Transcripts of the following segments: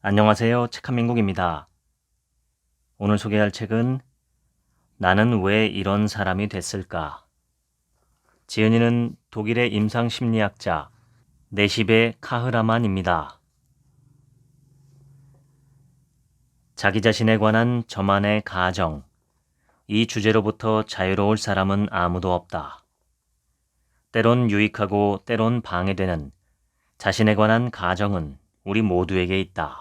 안녕하세요. 책한민국입니다. 오늘 소개할 책은 나는 왜 이런 사람이 됐을까? 지은이는 독일의 임상심리학자 네시베 카흐라만입니다. 자기 자신에 관한 저만의 가정, 이 주제로부터 자유로울 사람은 아무도 없다. 때론 유익하고 때론 방해되는 자신에 관한 가정은 우리 모두에게 있다.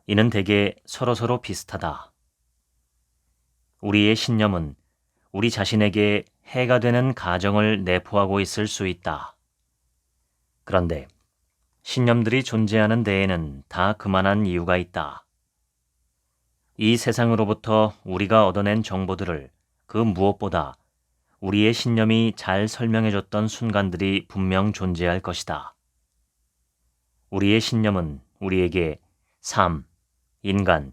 이는 대개 서로서로 비슷하다. 우리의 신념은 우리 자신에게 해가 되는 가정을 내포하고 있을 수 있다. 그런데 신념들이 존재하는 데에는 다 그만한 이유가 있다. 이 세상으로부터 우리가 얻어낸 정보들을 그 무엇보다 우리의 신념이 잘 설명해줬던 순간들이 분명 존재할 것이다. 우리의 신념은 우리에게 삶, 인간,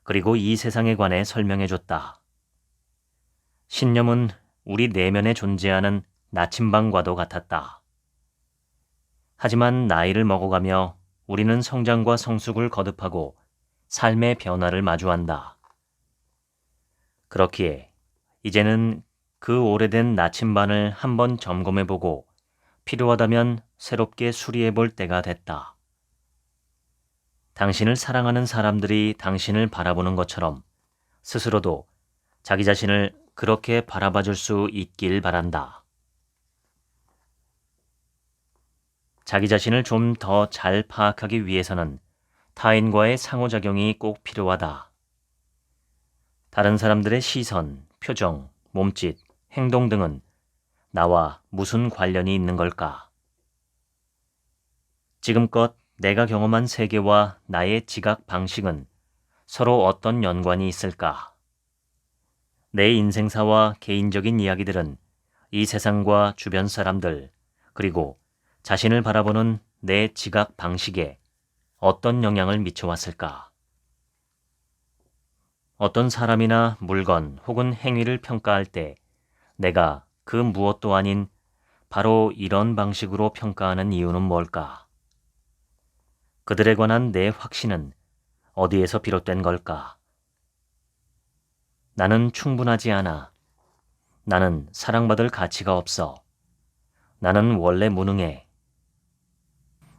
그리고 이 세상에 관해 설명해줬다. 신념은 우리 내면에 존재하는 나침반과도 같았다. 하지만 나이를 먹어가며 우리는 성장과 성숙을 거듭하고 삶의 변화를 마주한다. 그렇기에 이제는 그 오래된 나침반을 한번 점검해보고 필요하다면 새롭게 수리해볼 때가 됐다. 당신을 사랑하는 사람들이 당신을 바라보는 것처럼 스스로도 자기 자신을 그렇게 바라봐줄 수 있길 바란다. 자기 자신을 좀 더 잘 파악하기 위해서는 타인과의 상호작용이 꼭 필요하다. 다른 사람들의 시선, 표정, 몸짓, 행동 등은 나와 무슨 관련이 있는 걸까? 지금껏 내가 경험한 세계와 나의 지각 방식은 서로 어떤 연관이 있을까? 내 인생사와 개인적인 이야기들은 이 세상과 주변 사람들, 그리고 자신을 바라보는 내 지각 방식에 어떤 영향을 미쳐왔을까? 어떤 사람이나 물건 혹은 행위를 평가할 때 내가 그 무엇도 아닌 바로 이런 방식으로 평가하는 이유는 뭘까? 그들에 관한 내 확신은 어디에서 비롯된 걸까? 나는 충분하지 않아. 나는 사랑받을 가치가 없어. 나는 원래 무능해.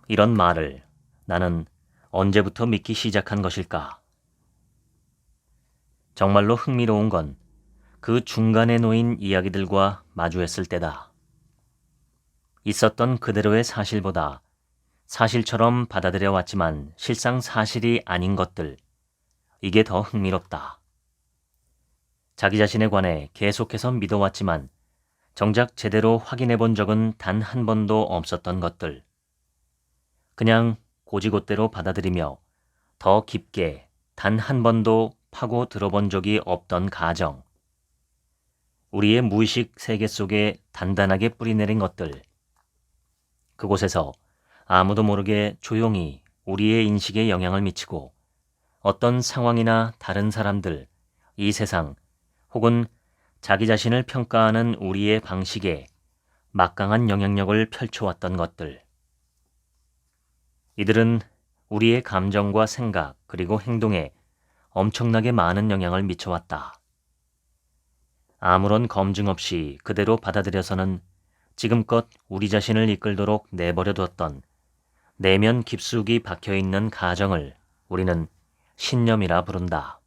이런 말을 나는 언제부터 믿기 시작한 것일까? 정말로 흥미로운 건 그 중간에 놓인 이야기들과 마주했을 때다. 있었던 그대로의 사실보다 사실처럼 받아들여 왔지만 실상 사실이 아닌 것들, 이게 더 흥미롭다. 자기 자신에 관해 계속해서 믿어왔지만 정작 제대로 확인해 본 적은 단 한 번도 없었던 것들. 그냥 고지곳대로 받아들이며 더 깊게 단 한 번도 파고 들어본 적이 없던 가정. 우리의 무의식 세계 속에 단단하게 뿌리내린 것들. 그곳에서 아무도 모르게 조용히 우리의 인식에 영향을 미치고 어떤 상황이나 다른 사람들, 이 세상, 혹은 자기 자신을 평가하는 우리의 방식에 막강한 영향력을 펼쳐왔던 것들. 이들은 우리의 감정과 생각 그리고 행동에 엄청나게 많은 영향을 미쳐왔다. 아무런 검증 없이 그대로 받아들여서는 지금껏 우리 자신을 이끌도록 내버려뒀던 내면 깊숙이 박혀있는 가정을 우리는 신념이라 부른다.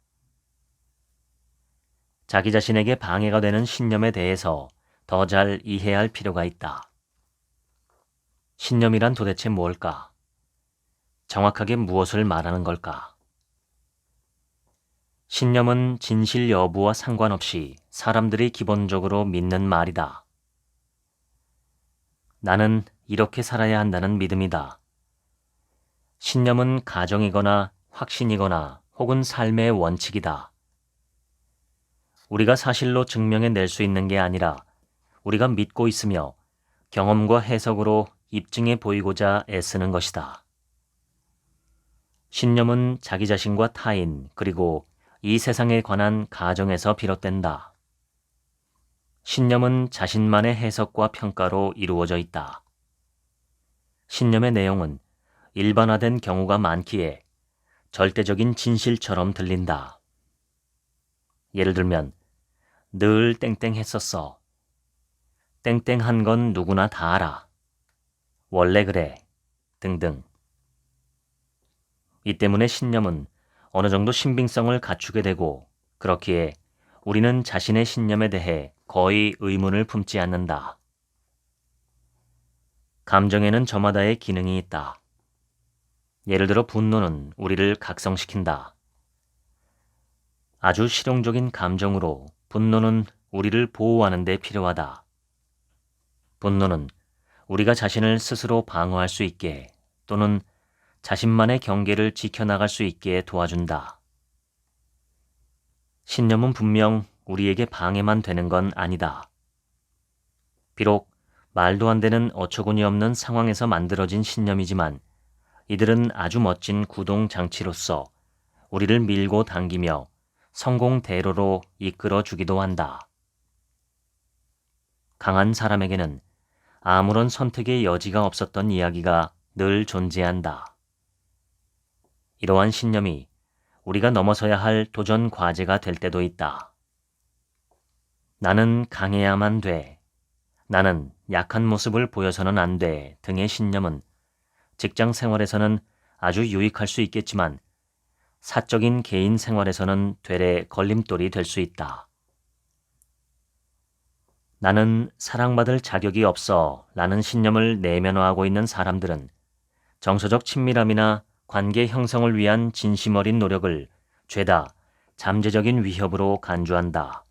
자기 자신에게 방해가 되는 신념에 대해서 더 잘 이해할 필요가 있다. 신념이란 도대체 뭘까? 정확하게 무엇을 말하는 걸까? 신념은 진실 여부와 상관없이 사람들이 기본적으로 믿는 말이다. 나는 이렇게 살아야 한다는 믿음이다. 신념은 가정이거나 확신이거나 혹은 삶의 원칙이다. 우리가 사실로 증명해낼 수 있는 게 아니라 우리가 믿고 있으며 경험과 해석으로 입증해 보이고자 애쓰는 것이다. 신념은 자기 자신과 타인 그리고 이 세상에 관한 가정에서 비롯된다. 신념은 자신만의 해석과 평가로 이루어져 있다. 신념의 내용은 일반화된 경우가 많기에 절대적인 진실처럼 들린다. 예를 들면 늘 땡땡했었어. 땡땡한 건 누구나 다 알아. 원래 그래. 등등. 이 때문에 신념은 어느 정도 신빙성을 갖추게 되고 그렇기에 우리는 자신의 신념에 대해 거의 의문을 품지 않는다. 감정에는 저마다의 기능이 있다. 예를 들어 분노는 우리를 각성시킨다. 아주 실용적인 감정으로 분노는 우리를 보호하는 데 필요하다. 분노는 우리가 자신을 스스로 방어할 수 있게 또는 자신만의 경계를 지켜나갈 수 있게 도와준다. 신념은 분명 우리에게 방해만 되는 건 아니다. 비록 말도 안 되는 어처구니 없는 상황에서 만들어진 신념이지만 이들은 아주 멋진 구동 장치로서 우리를 밀고 당기며 성공 대로로 이끌어 주기도 한다. 강한 사람에게는 아무런 선택의 여지가 없었던 이야기가 늘 존재한다. 이러한 신념이 우리가 넘어서야 할 도전 과제가 될 때도 있다. 나는 강해야만 돼. 나는 약한 모습을 보여서는 안 돼. 등의 신념은 직장 생활에서는 아주 유익할 수 있겠지만 사적인 개인 생활에서는 되레 걸림돌이 될 수 있다. 나는 사랑받을 자격이 없어 라는 신념을 내면화하고 있는 사람들은 정서적 친밀함이나 관계 형성을 위한 진심 어린 노력을 죄다 잠재적인 위협으로 간주한다.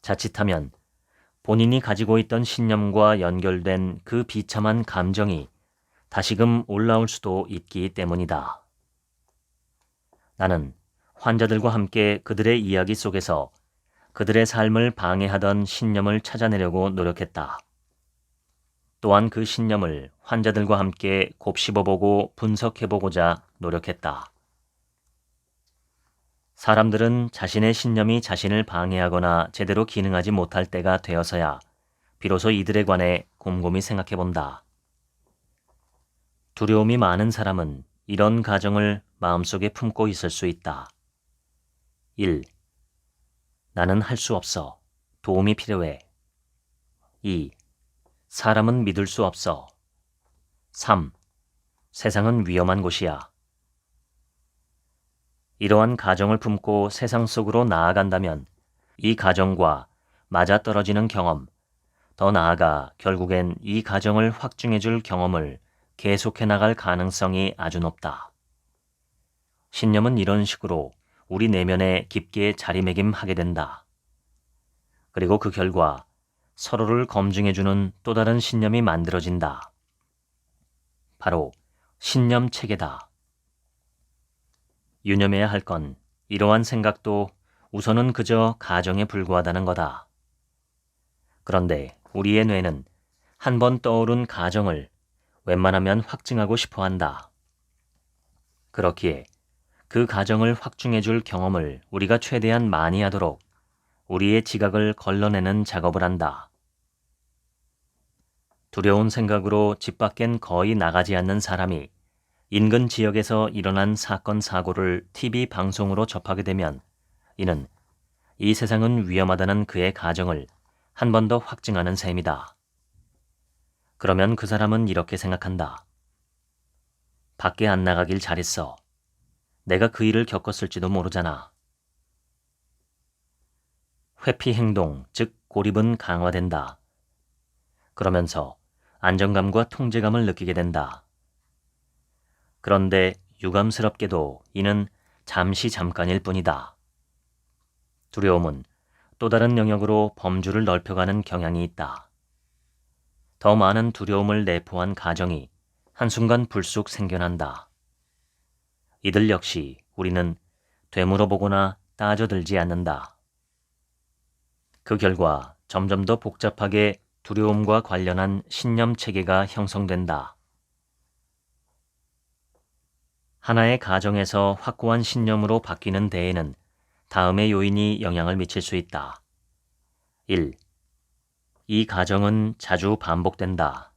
자칫하면 본인이 가지고 있던 신념과 연결된 그 비참한 감정이 다시금 올라올 수도 있기 때문이다. 나는 환자들과 함께 그들의 이야기 속에서 그들의 삶을 방해하던 신념을 찾아내려고 노력했다. 또한 그 신념을 환자들과 함께 곱씹어보고 분석해보고자 노력했다. 사람들은 자신의 신념이 자신을 방해하거나 제대로 기능하지 못할 때가 되어서야 비로소 이들에 관해 곰곰이 생각해본다. 두려움이 많은 사람은 이런 가정을 마음속에 품고 있을 수 있다. 1. 나는 할 수 없어. 도움이 필요해. 2. 사람은 믿을 수 없어. 3. 세상은 위험한 곳이야. 이러한 가정을 품고 세상 속으로 나아간다면 이 가정과 맞아떨어지는 경험, 더 나아가 결국엔 이 가정을 확증해줄 경험을 계속해 나갈 가능성이 아주 높다. 신념은 이런 식으로 우리 내면에 깊게 자리매김하게 된다. 그리고 그 결과 서로를 검증해주는 또 다른 신념이 만들어진다. 바로 신념 체계다. 유념해야 할 건 이러한 생각도 우선은 그저 가정에 불과하다는 거다. 그런데 우리의 뇌는 한 번 떠오른 가정을 웬만하면 확증하고 싶어 한다. 그렇기에 그 가정을 확증해줄 경험을 우리가 최대한 많이 하도록 우리의 지각을 걸러내는 작업을 한다. 두려운 생각으로 집 밖엔 거의 나가지 않는 사람이 인근 지역에서 일어난 사건 사고를 TV 방송으로 접하게 되면 이는 이 세상은 위험하다는 그의 가정을 한 번 더 확증하는 셈이다. 그러면 그 사람은 이렇게 생각한다. 밖에 안 나가길 잘했어. 내가 그 일을 겪었을지도 모르잖아. 회피 행동, 즉 고립은 강화된다. 그러면서 안정감과 통제감을 느끼게 된다. 그런데 유감스럽게도 이는 잠깐일 뿐이다. 두려움은 또 다른 영역으로 범주를 넓혀가는 경향이 있다. 더 많은 두려움을 내포한 가정이 한순간 불쑥 생겨난다. 이들 역시 우리는 되물어보거나 따져들지 않는다. 그 결과 점점 더 복잡하게 두려움과 관련한 신념 체계가 형성된다. 하나의 가정에서 확고한 신념으로 바뀌는 데에는 다음의 요인이 영향을 미칠 수 있다. 1. 이 가정은 자주 반복된다.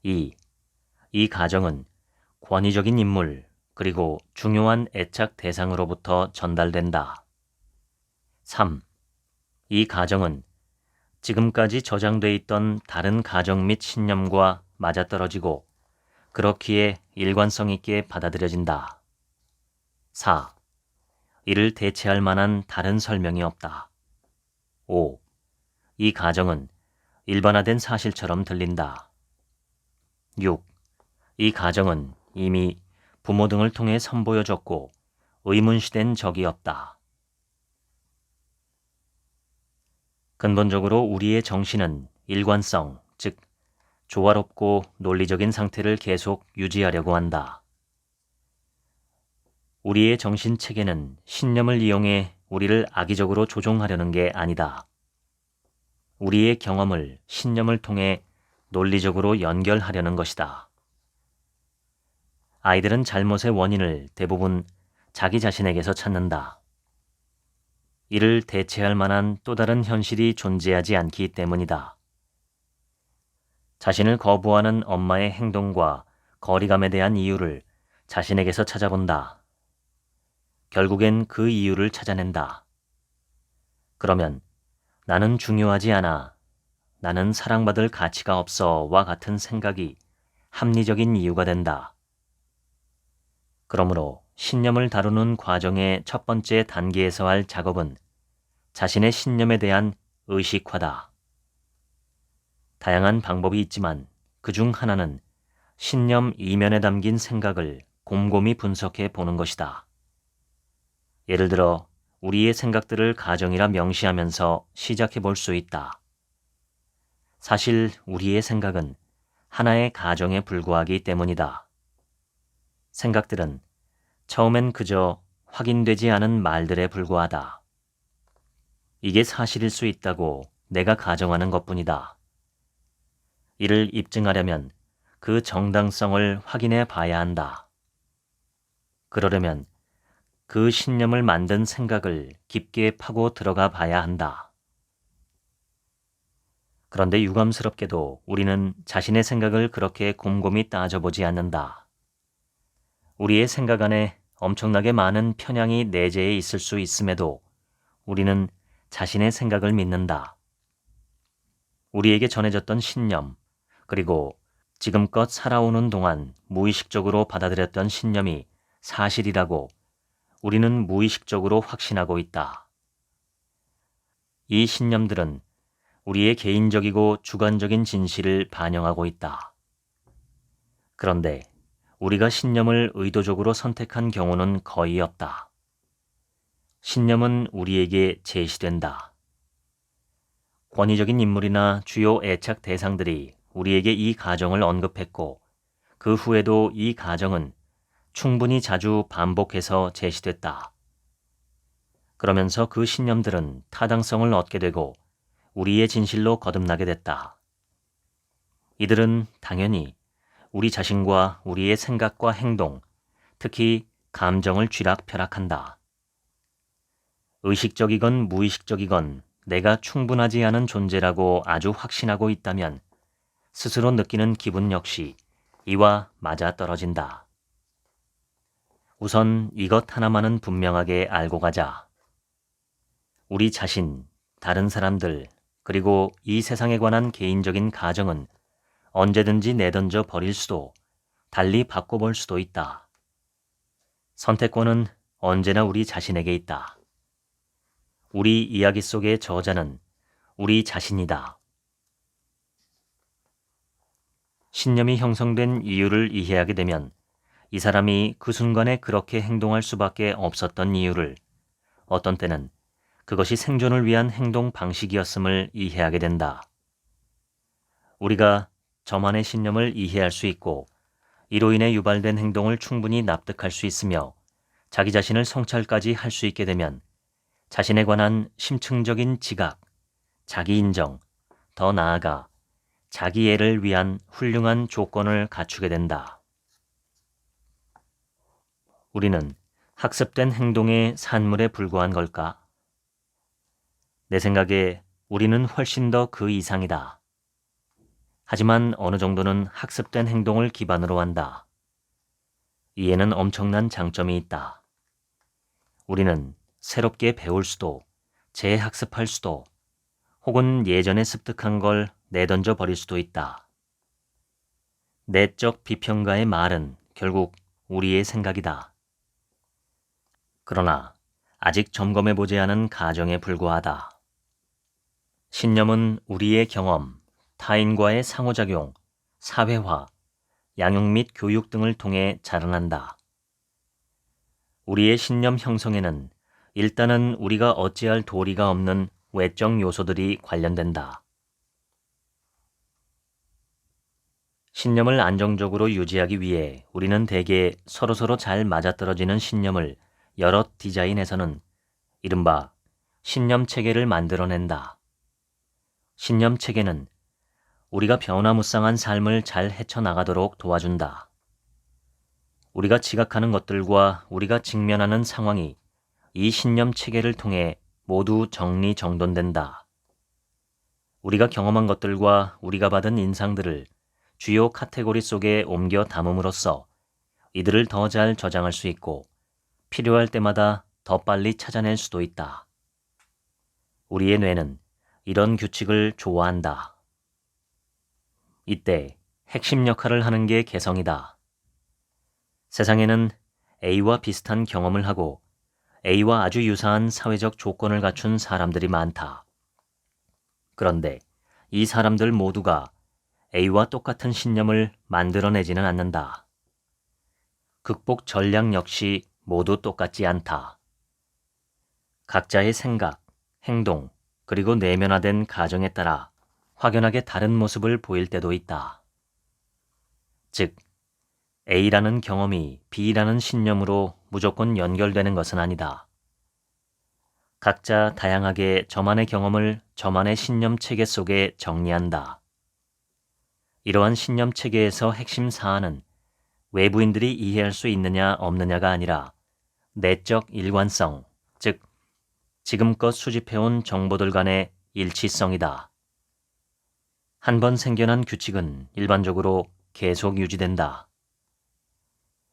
2. 이 가정은 권위적인 인물, 그리고 중요한 애착 대상으로부터 전달된다. 3. 이 가정은 지금까지 저장돼 있던 다른 가정 및 신념과 맞아떨어지고 그렇기에 일관성 있게 받아들여진다. 4. 이를 대체할 만한 다른 설명이 없다. 5. 이 가정은 일반화된 사실처럼 들린다. 6. 이 가정은 이미 부모 등을 통해 선보여졌고 의문시된 적이 없다. 근본적으로 우리의 정신은 일관성, 즉 조화롭고 논리적인 상태를 계속 유지하려고 한다. 우리의 정신 체계는 신념을 이용해 우리를 악의적으로 조종하려는 게 아니다. 우리의 경험을 신념을 통해 논리적으로 연결하려는 것이다. 아이들은 잘못의 원인을 대부분 자기 자신에게서 찾는다. 이를 대체할 만한 또 다른 현실이 존재하지 않기 때문이다. 자신을 거부하는 엄마의 행동과 거리감에 대한 이유를 자신에게서 찾아본다. 결국엔 그 이유를 찾아낸다. 그러면 나는 중요하지 않아, 나는 사랑받을 가치가 없어와 같은 생각이 합리적인 이유가 된다. 그러므로 신념을 다루는 과정의 첫 번째 단계에서 할 작업은 자신의 신념에 대한 의식화다. 다양한 방법이 있지만 그중 하나는 신념 이면에 담긴 생각을 곰곰이 분석해 보는 것이다. 예를 들어 우리의 생각들을 가정이라 명시하면서 시작해 볼 수 있다. 사실 우리의 생각은 하나의 가정에 불과하기 때문이다. 생각들은 처음엔 그저 확인되지 않은 말들에 불과하다. 이게 사실일 수 있다고 내가 가정하는 것뿐이다. 이를 입증하려면 그 정당성을 확인해 봐야 한다. 그러려면 그 신념을 만든 생각을 깊게 파고 들어가 봐야 한다. 그런데 유감스럽게도 우리는 자신의 생각을 그렇게 곰곰이 따져보지 않는다. 우리의 생각 안에 엄청나게 많은 편향이 내재해 있을 수 있음에도 우리는 자신의 생각을 믿는다. 우리에게 전해졌던 신념, 그리고 지금껏 살아오는 동안 무의식적으로 받아들였던 신념이 사실이라고 우리는 무의식적으로 확신하고 있다. 이 신념들은 우리의 개인적이고 주관적인 진실을 반영하고 있다. 그런데 우리가 신념을 의도적으로 선택한 경우는 거의 없다. 신념은 우리에게 제시된다. 권위적인 인물이나 주요 애착 대상들이 우리에게 이 가정을 언급했고 그 후에도 이 가정은 충분히 자주 반복해서 제시됐다. 그러면서 그 신념들은 타당성을 얻게 되고 우리의 진실로 거듭나게 됐다. 이들은 당연히 우리 자신과 우리의 생각과 행동, 특히 감정을 쥐락펴락한다. 의식적이건 무의식적이건 내가 충분하지 않은 존재라고 아주 확신하고 있다면 스스로 느끼는 기분 역시 이와 맞아떨어진다. 우선 이것 하나만은 분명하게 알고 가자. 우리 자신, 다른 사람들, 그리고 이 세상에 관한 개인적인 가정은 언제든지 내던져 버릴 수도, 달리 바꿔볼 수도 있다. 선택권은 언제나 우리 자신에게 있다. 우리 이야기 속의 저자는 우리 자신이다. 신념이 형성된 이유를 이해하게 되면 이 사람이 그 순간에 그렇게 행동할 수밖에 없었던 이유를, 어떤 때는 그것이 생존을 위한 행동 방식이었음을 이해하게 된다. 우리가 저만의 신념을 이해할 수 있고 이로 인해 유발된 행동을 충분히 납득할 수 있으며 자기 자신을 성찰까지 할 수 있게 되면 자신에 관한 심층적인 지각, 자기 인정, 더 나아가 자기애를 위한 훌륭한 조건을 갖추게 된다. 우리는 학습된 행동의 산물에 불과한 걸까? 내 생각에 우리는 훨씬 더 그 이상이다. 하지만 어느 정도는 학습된 행동을 기반으로 한다. 이에는 엄청난 장점이 있다. 우리는 새롭게 배울 수도, 재학습할 수도, 혹은 예전에 습득한 걸 내던져 버릴 수도 있다. 내적 비평가의 말은 결국 우리의 생각이다. 그러나 아직 점검해보지 않은 가정에 불과하다. 신념은 우리의 경험, 타인과의 상호작용, 사회화, 양육 및 교육 등을 통해 자라난다. 우리의 신념 형성에는 일단은 우리가 어찌할 도리가 없는 외적 요소들이 관련된다. 신념을 안정적으로 유지하기 위해 우리는 대개 서로서로 잘 맞아떨어지는 신념을 여러 디자인해서는 이른바 신념 체계를 만들어낸다. 신념 체계는 우리가 변화무쌍한 삶을 잘 헤쳐나가도록 도와준다. 우리가 지각하는 것들과 우리가 직면하는 상황이 이 신념 체계를 통해 모두 정리정돈된다. 우리가 경험한 것들과 우리가 받은 인상들을 주요 카테고리 속에 옮겨 담음으로써 이들을 더 잘 저장할 수 있고 필요할 때마다 더 빨리 찾아낼 수도 있다. 우리의 뇌는 이런 규칙을 좋아한다. 이때 핵심 역할을 하는 게 개성이다. 세상에는 A와 비슷한 경험을 하고 A와 아주 유사한 사회적 조건을 갖춘 사람들이 많다. 그런데 이 사람들 모두가 A와 똑같은 신념을 만들어내지는 않는다. 극복 전략 역시 모두 똑같지 않다. 각자의 생각, 행동, 그리고 내면화된 가정에 따라 확연하게 다른 모습을 보일 때도 있다. 즉, A라는 경험이 B라는 신념으로 무조건 연결되는 것은 아니다. 각자 다양하게 저만의 경험을 저만의 신념 체계 속에 정리한다. 이러한 신념 체계에서 핵심 사안은 외부인들이 이해할 수 있느냐 없느냐가 아니라 내적 일관성, 즉 지금껏 수집해온 정보들 간의 일치성이다. 한번 생겨난 규칙은 일반적으로 계속 유지된다.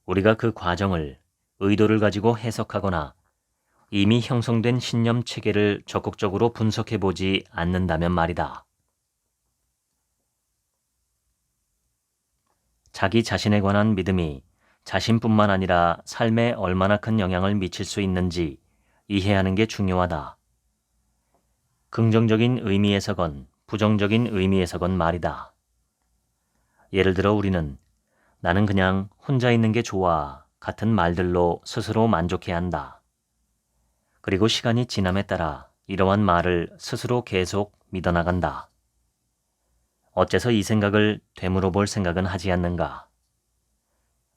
우리가 그 과정을 의도를 가지고 해석하거나 이미 형성된 신념 체계를 적극적으로 분석해보지 않는다면 말이다. 자기 자신에 관한 믿음이 자신뿐만 아니라 삶에 얼마나 큰 영향을 미칠 수 있는지 이해하는 게 중요하다. 긍정적인 의미에서건 부정적인 의미에서건 말이다. 예를 들어 우리는 나는 그냥 혼자 있는 게 좋아 같은 말들로 스스로 만족해야 한다. 그리고 시간이 지남에 따라 이러한 말을 스스로 계속 믿어나간다. 어째서 이 생각을 되물어 볼 생각은 하지 않는가?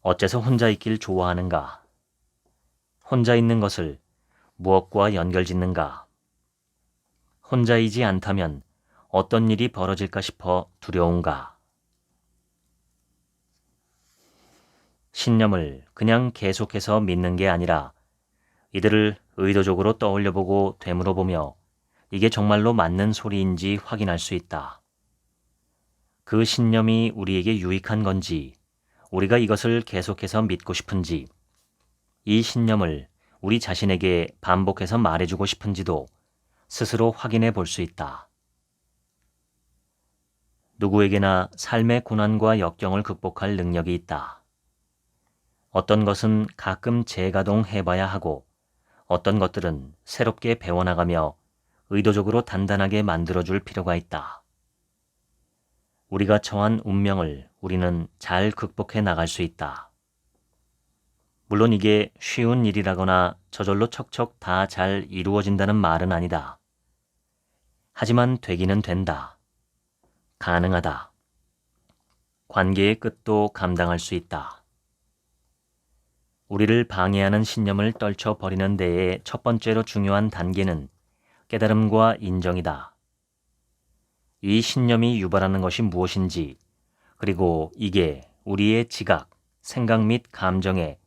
어째서 혼자 있길 좋아하는가? 혼자 있는 것을 무엇과 연결짓는가? 혼자이지 않다면 어떤 일이 벌어질까 싶어 두려운가? 신념을 그냥 계속해서 믿는 게 아니라 이들을 의도적으로 떠올려보고 되물어보며 이게 정말로 맞는 소리인지 확인할 수 있다. 그 신념이 우리에게 유익한 건지, 우리가 이것을 계속해서 믿고 싶은지, 이 신념을 우리 자신에게 반복해서 말해주고 싶은지도 스스로 확인해 볼 수 있다. 누구에게나 삶의 고난과 역경을 극복할 능력이 있다. 어떤 것은 가끔 재가동해봐야 하고 어떤 것들은 새롭게 배워나가며 의도적으로 단단하게 만들어줄 필요가 있다. 우리가 처한 운명을 우리는 잘 극복해 나갈 수 있다. 물론 이게 쉬운 일이라거나 저절로 척척 다 잘 이루어진다는 말은 아니다. 하지만 되기는 된다. 가능하다. 관계의 끝도 감당할 수 있다. 우리를 방해하는 신념을 떨쳐버리는 데에 첫 번째로 중요한 단계는 깨달음과 인정이다. 이 신념이 유발하는 것이 무엇인지, 그리고 이게 우리의 지각, 생각 및 감정에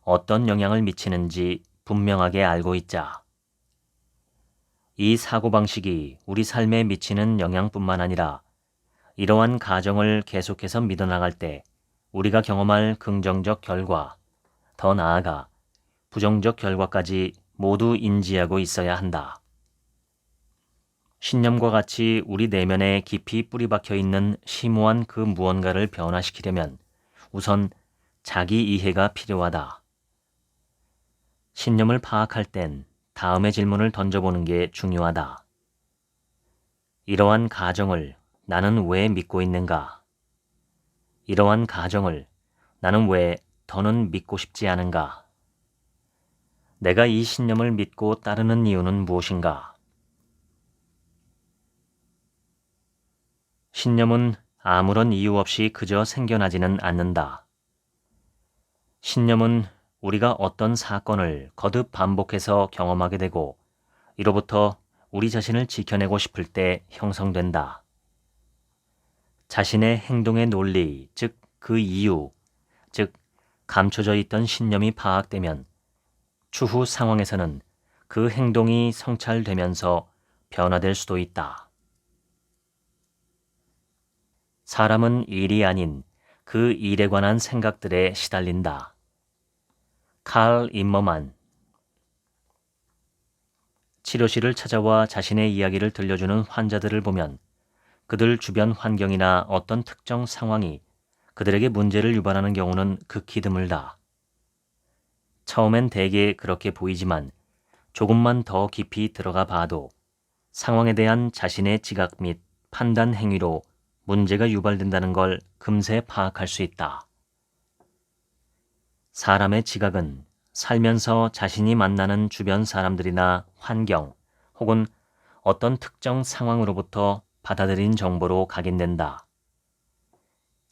어떤 영향을 미치는지 분명하게 알고 있자. 이 사고방식이 우리 삶에 미치는 영향뿐만 아니라 이러한 가정을 계속해서 믿어나갈 때 우리가 경험할 긍정적 결과, 더 나아가 부정적 결과까지 모두 인지하고 있어야 한다. 신념과 같이 우리 내면에 깊이 뿌리박혀 있는 심오한 그 무언가를 변화시키려면 우선 자기 이해가 필요하다. 신념을 파악할 땐 다음의 질문을 던져보는 게 중요하다. 이러한 가정을 나는 왜 믿고 있는가? 이러한 가정을 나는 왜 더는 믿고 싶지 않은가? 내가 이 신념을 믿고 따르는 이유는 무엇인가? 신념은 아무런 이유 없이 그저 생겨나지는 않는다. 신념은 우리가 어떤 사건을 거듭 반복해서 경험하게 되고 이로부터 우리 자신을 지켜내고 싶을 때 형성된다. 자신의 행동의 논리, 즉 그 이유, 즉 감춰져 있던 신념이 파악되면 추후 상황에서는 그 행동이 성찰되면서 변화될 수도 있다. 사람은 일이 아닌 그 일에 관한 생각들에 시달린다. 칼 임머만. 치료실을 찾아와 자신의 이야기를 들려주는 환자들을 보면 그들 주변 환경이나 어떤 특정 상황이 그들에게 문제를 유발하는 경우는 극히 드물다. 처음엔 대개 그렇게 보이지만 조금만 더 깊이 들어가 봐도 상황에 대한 자신의 지각 및 판단 행위로 문제가 유발된다는 걸 금세 파악할 수 있다. 사람의 지각은 살면서 자신이 만나는 주변 사람들이나 환경 혹은 어떤 특정 상황으로부터 받아들인 정보로 각인된다.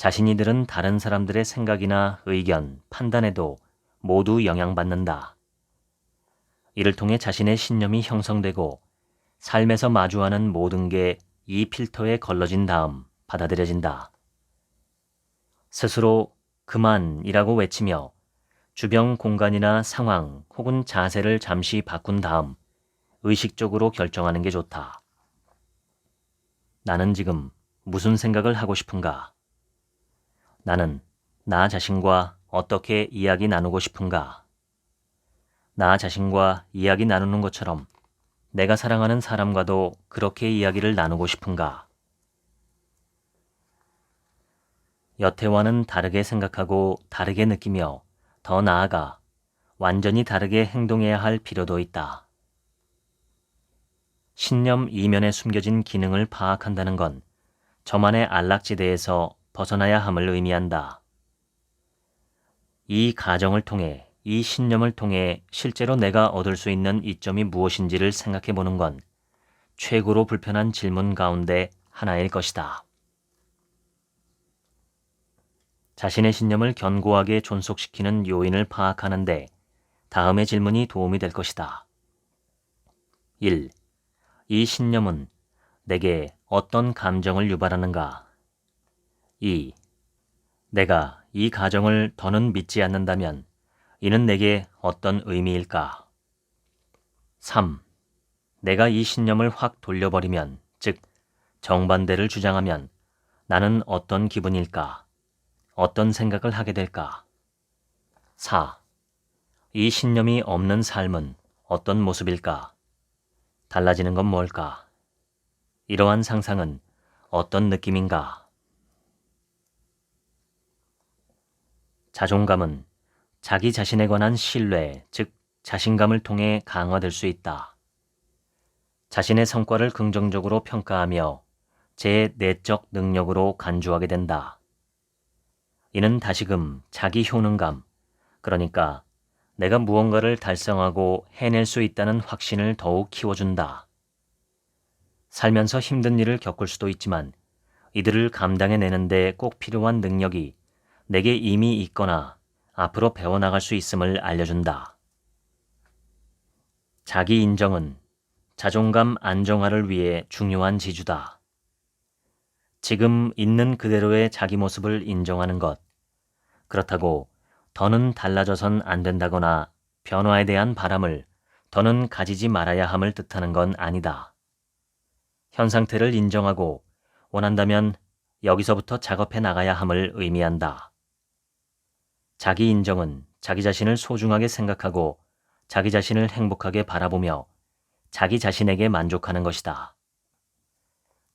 자신이 들은 다른 사람들의 생각이나 의견, 판단에도 모두 영향받는다. 이를 통해 자신의 신념이 형성되고 삶에서 마주하는 모든 게 이 필터에 걸러진 다음 받아들여진다. 스스로 그만이라고 외치며 주변 공간이나 상황 혹은 자세를 잠시 바꾼 다음 의식적으로 결정하는 게 좋다. 나는 지금 무슨 생각을 하고 싶은가? 나는 나 자신과 어떻게 이야기 나누고 싶은가? 나 자신과 이야기 나누는 것처럼 내가 사랑하는 사람과도 그렇게 이야기를 나누고 싶은가? 여태와는 다르게 생각하고 다르게 느끼며 더 나아가 완전히 다르게 행동해야 할 필요도 있다. 신념 이면에 숨겨진 기능을 파악한다는 건 저만의 안락지대에서 벗어나야 함을 의미한다. 이 가정을 통해, 이 신념을 통해 실제로 내가 얻을 수 있는 이점이 무엇인지를 생각해 보는 건 최고로 불편한 질문 가운데 하나일 것이다. 자신의 신념을 견고하게 존속시키는 요인을 파악하는데 다음의 질문이 도움이 될 것이다. 1. 이 신념은 내게 어떤 감정을 유발하는가? 2. 내가 이 가정을 더는 믿지 않는다면 이는 내게 어떤 의미일까? 3. 내가 이 신념을 확 돌려버리면, 즉 정반대를 주장하면 나는 어떤 기분일까? 어떤 생각을 하게 될까? 4. 이 신념이 없는 삶은 어떤 모습일까? 달라지는 건 뭘까? 이러한 상상은 어떤 느낌인가? 자존감은 자기 자신에 관한 신뢰, 즉 자신감을 통해 강화될 수 있다. 자신의 성과를 긍정적으로 평가하며 제 내적 능력으로 간주하게 된다. 이는 다시금 자기 효능감, 그러니까 내가 무언가를 달성하고 해낼 수 있다는 확신을 더욱 키워준다. 살면서 힘든 일을 겪을 수도 있지만 이들을 감당해내는데 꼭 필요한 능력이 내게 이미 있거나 앞으로 배워나갈 수 있음을 알려준다. 자기 인정은 자존감 안정화를 위해 중요한 지주다. 지금 있는 그대로의 자기 모습을 인정하는 것. 그렇다고 더는 달라져선 안 된다거나 변화에 대한 바람을 더는 가지지 말아야 함을 뜻하는 건 아니다. 현 상태를 인정하고 원한다면 여기서부터 작업해 나가야 함을 의미한다. 자기 인정은 자기 자신을 소중하게 생각하고 자기 자신을 행복하게 바라보며 자기 자신에게 만족하는 것이다.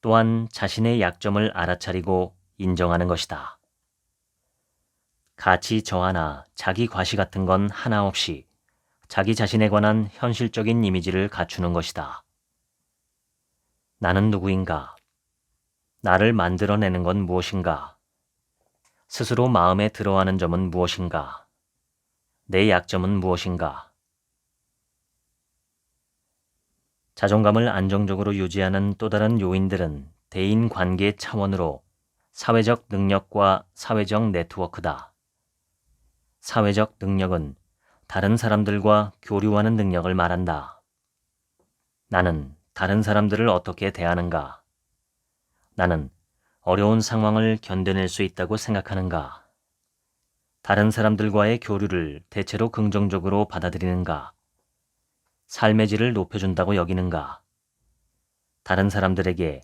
또한 자신의 약점을 알아차리고 인정하는 것이다. 가치 저하나 자기 과시 같은 건 하나 없이 자기 자신에 관한 현실적인 이미지를 갖추는 것이다. 나는 누구인가? 나를 만들어내는 건 무엇인가? 스스로 마음에 들어하는 점은 무엇인가? 내 약점은 무엇인가? 자존감을 안정적으로 유지하는 또 다른 요인들은 대인 관계 차원으로 사회적 능력과 사회적 네트워크다. 사회적 능력은 다른 사람들과 교류하는 능력을 말한다. 나는 다른 사람들을 어떻게 대하는가? 나는 어려운 상황을 견뎌낼 수 있다고 생각하는가? 다른 사람들과의 교류를 대체로 긍정적으로 받아들이는가? 삶의 질을 높여준다고 여기는가? 다른 사람들에게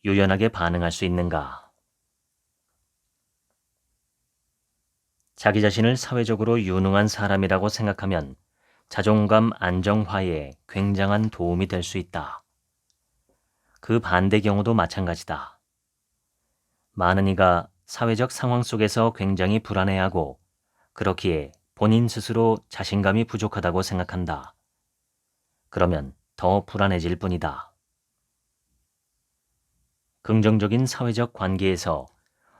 유연하게 반응할 수 있는가? 자기 자신을 사회적으로 유능한 사람이라고 생각하면 자존감 안정화에 굉장한 도움이 될 수 있다. 그 반대 경우도 마찬가지다. 많은 이가 사회적 상황 속에서 굉장히 불안해하고 그렇기에 본인 스스로 자신감이 부족하다고 생각한다. 그러면 더 불안해질 뿐이다. 긍정적인 사회적 관계에서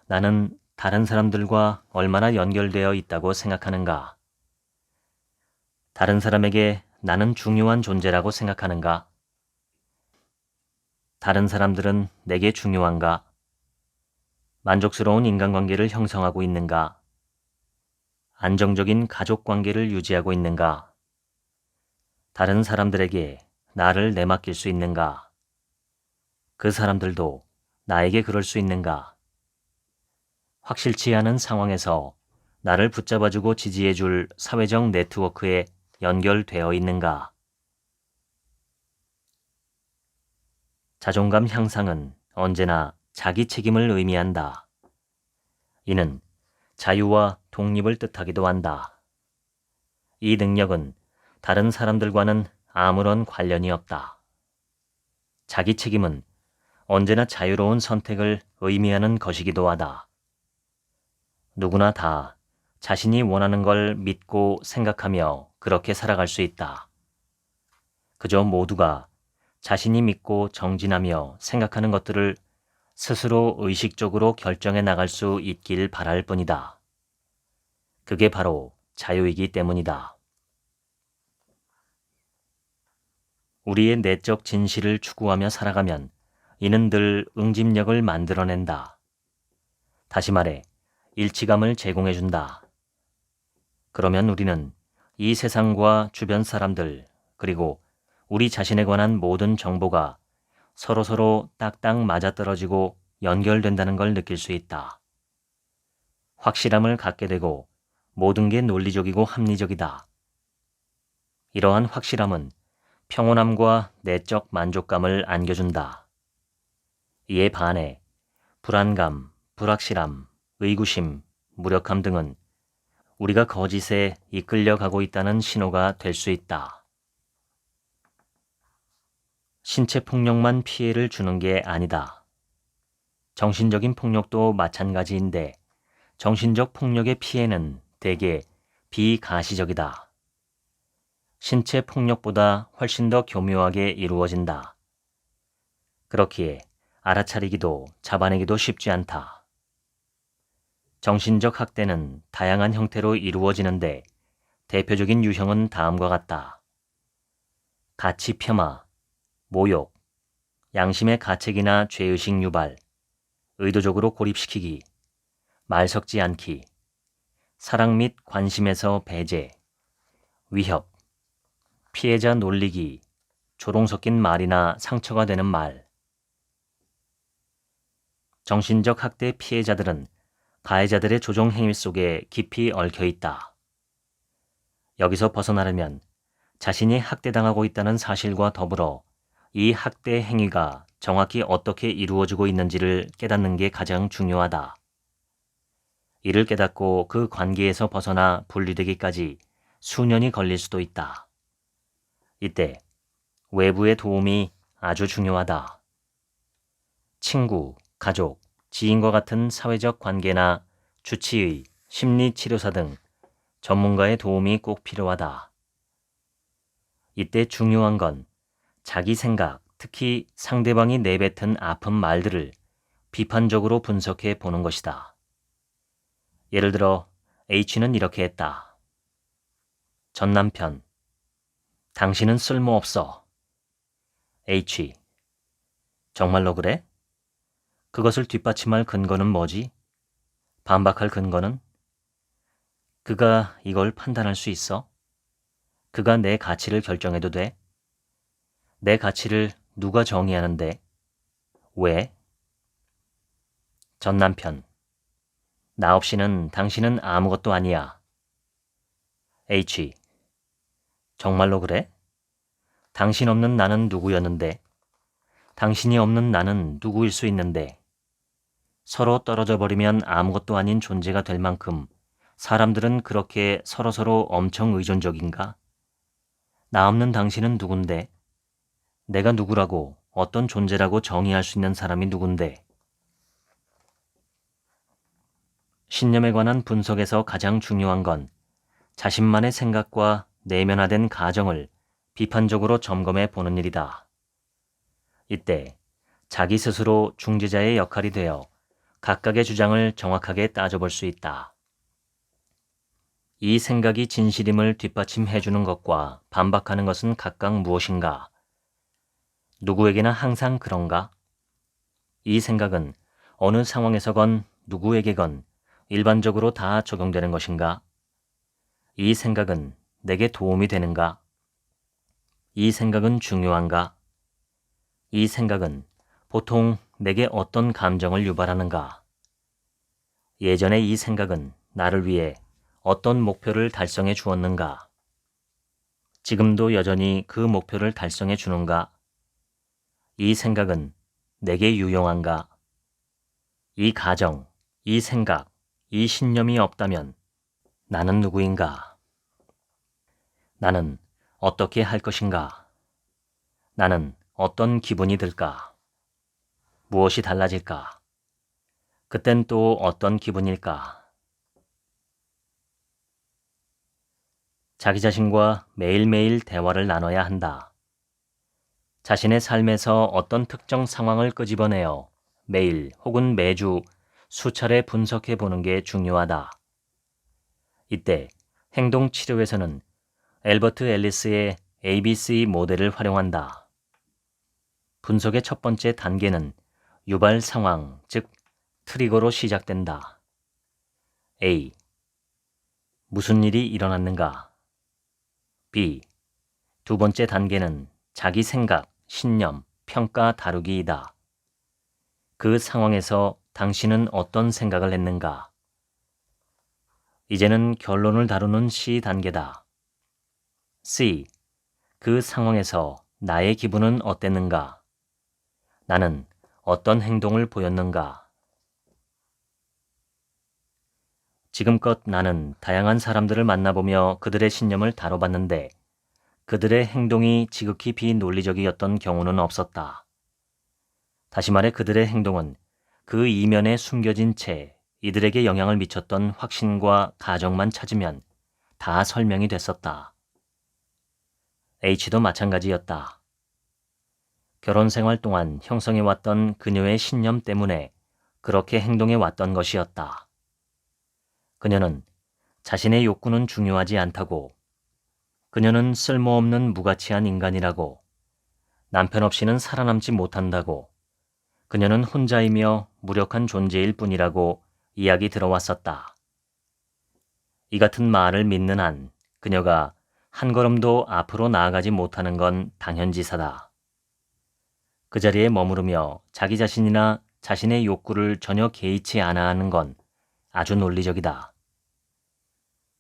나는 다른 사람들과 얼마나 연결되어 있다고 생각하는가? 다른 사람에게 나는 중요한 존재라고 생각하는가? 다른 사람들은 내게 중요한가? 만족스러운 인간관계를 형성하고 있는가? 안정적인 가족관계를 유지하고 있는가? 다른 사람들에게 나를 내맡길 수 있는가? 그 사람들도 나에게 그럴 수 있는가? 확실치 않은 상황에서 나를 붙잡아주고 지지해줄 사회적 네트워크에 연결되어 있는가? 자존감 향상은 언제나 자기 책임을 의미한다. 이는 자유와 독립을 뜻하기도 한다. 이 능력은 다른 사람들과는 아무런 관련이 없다. 자기 책임은 언제나 자유로운 선택을 의미하는 것이기도 하다. 누구나 다 자신이 원하는 걸 믿고 생각하며 그렇게 살아갈 수 있다. 그저 모두가 자신이 믿고 정진하며 생각하는 것들을 스스로 의식적으로 결정해 나갈 수 있길 바랄 뿐이다. 그게 바로 자유이기 때문이다. 우리의 내적 진실을 추구하며 살아가면 이는 늘 응집력을 만들어낸다. 다시 말해 일치감을 제공해준다. 그러면 우리는 이 세상과 주변 사람들 그리고 우리 자신에 관한 모든 정보가 서로서로 딱딱 맞아떨어지고 연결된다는 걸 느낄 수 있다. 확실함을 갖게 되고 모든 게 논리적이고 합리적이다. 이러한 확실함은 평온함과 내적 만족감을 안겨준다. 이에 반해 불안감, 불확실함, 의구심, 무력함 등은 우리가 거짓에 이끌려가고 있다는 신호가 될 수 있다. 신체 폭력만 피해를 주는 게 아니다. 정신적인 폭력도 마찬가지인데 정신적 폭력의 피해는 대개 비가시적이다. 신체 폭력보다 훨씬 더 교묘하게 이루어진다. 그렇기에 알아차리기도 잡아내기도 쉽지 않다. 정신적 학대는 다양한 형태로 이루어지는데 대표적인 유형은 다음과 같다. 가치 폄하, 모욕, 양심의 가책이나 죄의식 유발, 의도적으로 고립시키기, 말 섞지 않기, 사랑 및 관심에서 배제, 위협, 피해자 놀리기, 조롱 섞인 말이나 상처가 되는 말. 정신적 학대 피해자들은 가해자들의 조종 행위 속에 깊이 얽혀 있다. 여기서 벗어나려면 자신이 학대당하고 있다는 사실과 더불어 이 학대 행위가 정확히 어떻게 이루어지고 있는지를 깨닫는 게 가장 중요하다. 이를 깨닫고 그 관계에서 벗어나 분리되기까지 수년이 걸릴 수도 있다. 이때 외부의 도움이 아주 중요하다. 친구, 가족, 지인과 같은 사회적 관계나 주치의, 심리치료사 등 전문가의 도움이 꼭 필요하다. 이때 중요한 건 자기 생각, 특히 상대방이 내뱉은 아픈 말들을 비판적으로 분석해 보는 것이다. 예를 들어 H는 이렇게 했다. 전 남편, 당신은 쓸모없어. H, 정말로 그래? 그것을 뒷받침할 근거는 뭐지? 반박할 근거는? 그가 이걸 판단할 수 있어? 그가 내 가치를 결정해도 돼? 내 가치를 누가 정의하는데? 왜? 전 남편, 나 없이는 당신은 아무것도 아니야. H, 정말로 그래? 당신 없는 나는 누구였는데? 당신이 없는 나는 누구일 수 있는데? 서로 떨어져 버리면 아무것도 아닌 존재가 될 만큼 사람들은 그렇게 서로서로 엄청 의존적인가? 나 없는 당신은 누군데? 내가 누구라고, 어떤 존재라고 정의할 수 있는 사람이 누군데? 신념에 관한 분석에서 가장 중요한 건 자신만의 생각과 내면화된 가정을 비판적으로 점검해 보는 일이다. 이때 자기 스스로 중재자의 역할이 되어 각각의 주장을 정확하게 따져볼 수 있다. 이 생각이 진실임을 뒷받침해 주는 것과 반박하는 것은 각각 무엇인가? 누구에게나 항상 그런가? 이 생각은 어느 상황에서건 누구에게건 일반적으로 다 적용되는 것인가? 이 생각은 내게 도움이 되는가? 이 생각은 중요한가? 이 생각은 보통 내게 어떤 감정을 유발하는가? 예전에 이 생각은 나를 위해 어떤 목표를 달성해 주었는가? 지금도 여전히 그 목표를 달성해 주는가? 이 생각은 내게 유용한가? 이 가정, 이 생각, 이 신념이 없다면 나는 누구인가? 나는 어떻게 할 것인가? 나는 어떤 기분이 들까? 무엇이 달라질까? 그땐 또 어떤 기분일까? 자기 자신과 매일매일 대화를 나눠야 한다. 자신의 삶에서 어떤 특정 상황을 끄집어내어 매일 혹은 매주 수차례 분석해 보는 게 중요하다. 이때 행동치료에서는 엘버트 앨리스의 ABC 모델을 활용한다. 분석의 첫 번째 단계는 유발 상황, 즉 트리거로 시작된다. A. 무슨 일이 일어났는가? B. 두 번째 단계는 자기 생각, 신념, 평가 다루기이다. 그 상황에서 당신은 어떤 생각을 했는가? 이제는 결론을 다루는 C 단계다. C. 그 상황에서 나의 기분은 어땠는가? 나는 어떤 행동을 보였는가? 지금껏 나는 다양한 사람들을 만나보며 그들의 신념을 다뤄봤는데 그들의 행동이 지극히 비논리적이었던 경우는 없었다. 다시 말해 그들의 행동은 그 이면에 숨겨진 채 이들에게 영향을 미쳤던 확신과 가정만 찾으면 다 설명이 됐었다. H도 마찬가지였다. 결혼 생활 동안 형성해왔던 그녀의 신념 때문에 그렇게 행동해왔던 것이었다. 그녀는 자신의 욕구는 중요하지 않다고, 그녀는 쓸모없는 무가치한 인간이라고, 남편 없이는 살아남지 못한다고, 그녀는 혼자이며 무력한 존재일 뿐이라고 이야기 들어왔었다. 이 같은 말을 믿는 한 그녀가 한 걸음도 앞으로 나아가지 못하는 건 당연지사다. 그 자리에 머무르며 자기 자신이나 자신의 욕구를 전혀 개의치 않아 하는 건 아주 논리적이다.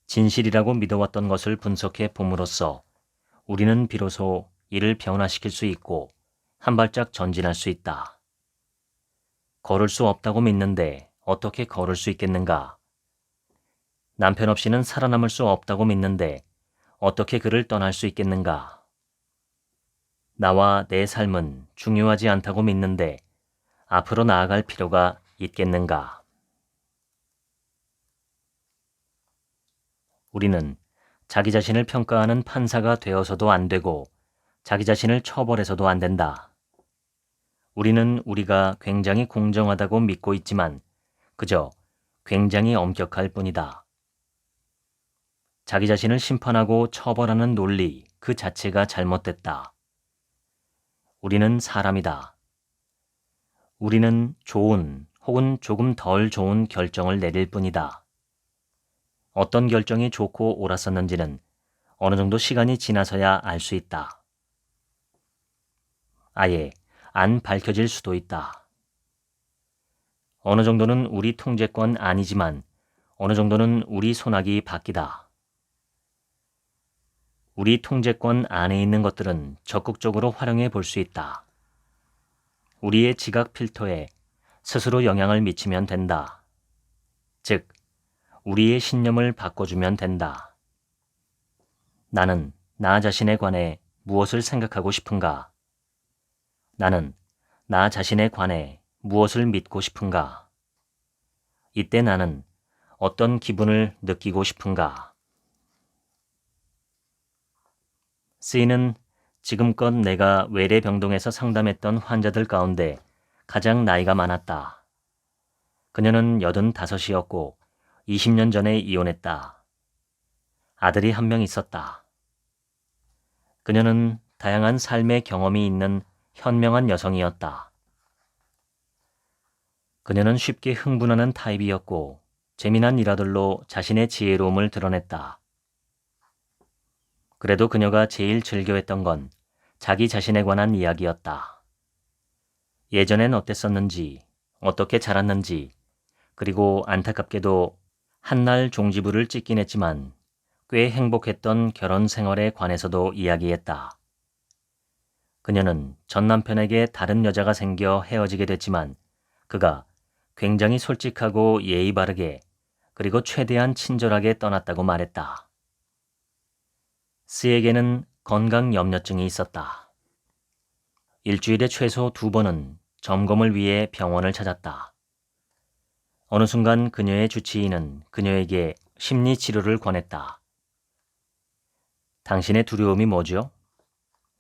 진실이라고 믿어왔던 것을 분석해 봄으로써 우리는 비로소 이를 변화시킬 수 있고 한 발짝 전진할 수 있다. 걸을 수 없다고 믿는데 어떻게 걸을 수 있겠는가? 남편 없이는 살아남을 수 없다고 믿는데 어떻게 그를 떠날 수 있겠는가? 나와 내 삶은 중요하지 않다고 믿는데 앞으로 나아갈 필요가 있겠는가? 우리는 자기 자신을 평가하는 판사가 되어서도 안 되고 자기 자신을 처벌해서도 안 된다. 우리는 우리가 굉장히 공정하다고 믿고 있지만 그저 굉장히 엄격할 뿐이다. 자기 자신을 심판하고 처벌하는 논리 그 자체가 잘못됐다. 우리는 사람이다. 우리는 좋은 혹은 조금 덜 좋은 결정을 내릴 뿐이다. 어떤 결정이 좋고 옳았었는지는 어느 정도 시간이 지나서야 알 수 있다. 아예 안 밝혀질 수도 있다. 어느 정도는 우리 통제권 아니지만 어느 정도는 우리 손아귀 밖이다. 우리 통제권 안에 있는 것들은 적극적으로 활용해 볼 수 있다. 우리의 지각 필터에 스스로 영향을 미치면 된다. 즉, 우리의 신념을 바꿔주면 된다. 나는 나 자신에 관해 무엇을 생각하고 싶은가? 나는 나 자신에 관해 무엇을 믿고 싶은가? 이때 나는 어떤 기분을 느끼고 싶은가? C는 지금껏 내가 외래병동에서 상담했던 환자들 가운데 가장 나이가 많았다. 그녀는 85이었고 20년 전에 이혼했다. 아들이 한 명 있었다. 그녀는 다양한 삶의 경험이 있는 현명한 여성이었다. 그녀는 쉽게 흥분하는 타입이었고 재미난 일화들로 자신의 지혜로움을 드러냈다. 그래도 그녀가 제일 즐겨했던 건 자기 자신에 관한 이야기였다. 예전엔 어땠었는지, 어떻게 자랐는지, 그리고 안타깝게도 한날 종지부를 찍긴 했지만 꽤 행복했던 결혼 생활에 관해서도 이야기했다. 그녀는 전 남편에게 다른 여자가 생겨 헤어지게 됐지만 그가 굉장히 솔직하고 예의 바르게 그리고 최대한 친절하게 떠났다고 말했다. C에게는 건강 염려증이 있었다. 일주일에 최소 2번은 점검을 위해 병원을 찾았다. 어느 순간 그녀의 주치의는 그녀에게 심리 치료를 권했다. 당신의 두려움이 뭐죠?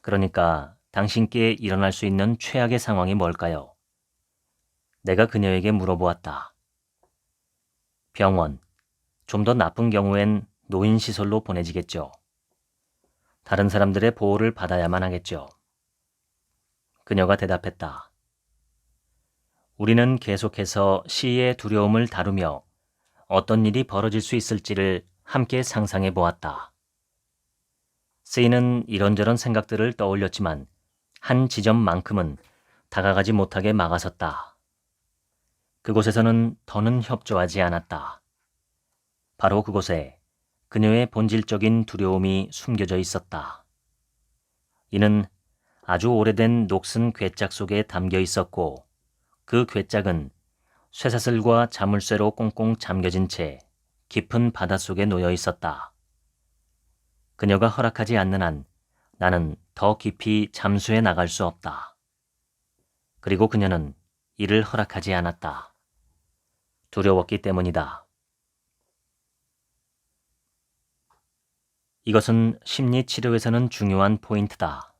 그러니까 당신께 일어날 수 있는 최악의 상황이 뭘까요? 내가 그녀에게 물어보았다. 병원, 좀 더 나쁜 경우엔 노인시설로 보내지겠죠. 다른 사람들의 보호를 받아야만 하겠죠. 그녀가 대답했다. 우리는 계속해서 C의 두려움을 다루며 어떤 일이 벌어질 수 있을지를 함께 상상해 보았다. C는 이런저런 생각들을 떠올렸지만 한 지점만큼은 다가가지 못하게 막아섰다. 그곳에서는 더는 협조하지 않았다. 바로 그곳에 그녀의 본질적인 두려움이 숨겨져 있었다. 이는 아주 오래된 녹슨 괴짝 속에 담겨 있었고 그 괴짝은 쇠사슬과 자물쇠로 꽁꽁 잠겨진 채 깊은 바닷속에 놓여 있었다. 그녀가 허락하지 않는 한 나는 더 깊이 잠수해 나갈 수 없다. 그리고 그녀는 이를 허락하지 않았다. 두려웠기 때문이다. 이것은 심리치료에서는 중요한 포인트다.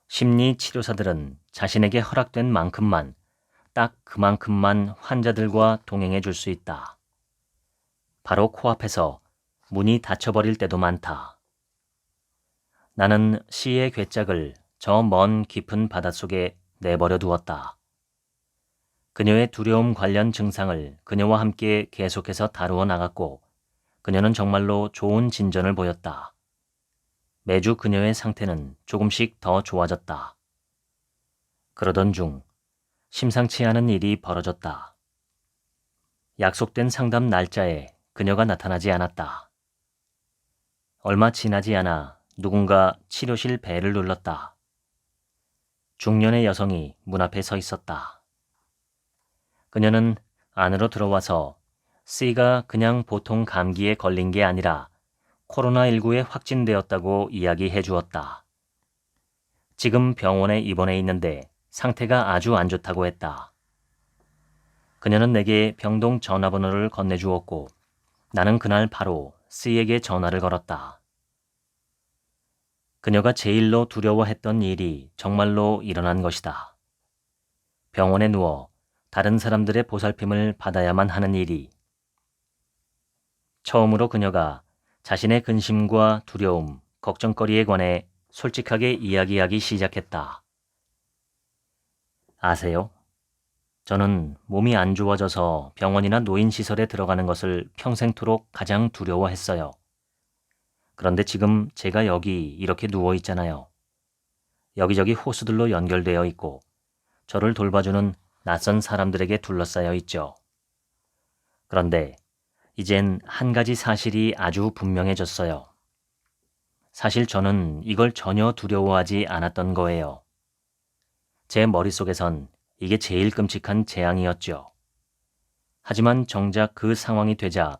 심리치료사들은 자신에게 허락된 만큼만 딱 그만큼만 환자들과 동행해 줄 수 있다. 바로 코앞에서 문이 닫혀버릴 때도 많다. 나는 C의 괴짝을 저 먼 깊은 바닷속에 내버려 두었다. 그녀의 두려움 관련 증상을 그녀와 함께 계속해서 다루어 나갔고 그녀는 정말로 좋은 진전을 보였다. 매주 그녀의 상태는 조금씩 더 좋아졌다. 그러던 중 심상치 않은 일이 벌어졌다. 약속된 상담 날짜에 그녀가 나타나지 않았다. 얼마 지나지 않아 누군가 치료실 벨을 눌렀다. 중년의 여성이 문 앞에 서 있었다. 그녀는 안으로 들어와서 C가 그냥 보통 감기에 걸린 게 아니라 코로나19에 확진되었다고 이야기해 주었다. 지금 병원에 입원해 있는데 상태가 아주 안 좋다고 했다. 그녀는 내게 병동 전화번호를 건네주었고 나는 그날 바로 C에게 전화를 걸었다. 그녀가 제일로 두려워했던 일이 정말로 일어난 것이다. 병원에 누워 다른 사람들의 보살핌을 받아야만 하는 일이. 처음으로 그녀가 자신의 근심과 두려움, 걱정거리에 관해 솔직하게 이야기하기 시작했다. 아세요? 저는 몸이 안 좋아져서 병원이나 노인시설에 들어가는 것을 평생토록 가장 두려워했어요. 그런데 지금 제가 여기 이렇게 누워 있잖아요. 여기저기 호수들로 연결되어 있고 저를 돌봐주는 낯선 사람들에게 둘러싸여 있죠. 그런데 이젠 한 가지 사실이 아주 분명해졌어요. 사실 저는 이걸 전혀 두려워하지 않았던 거예요. 제 머릿속에선 이게 제일 끔찍한 재앙이었죠. 하지만 정작 그 상황이 되자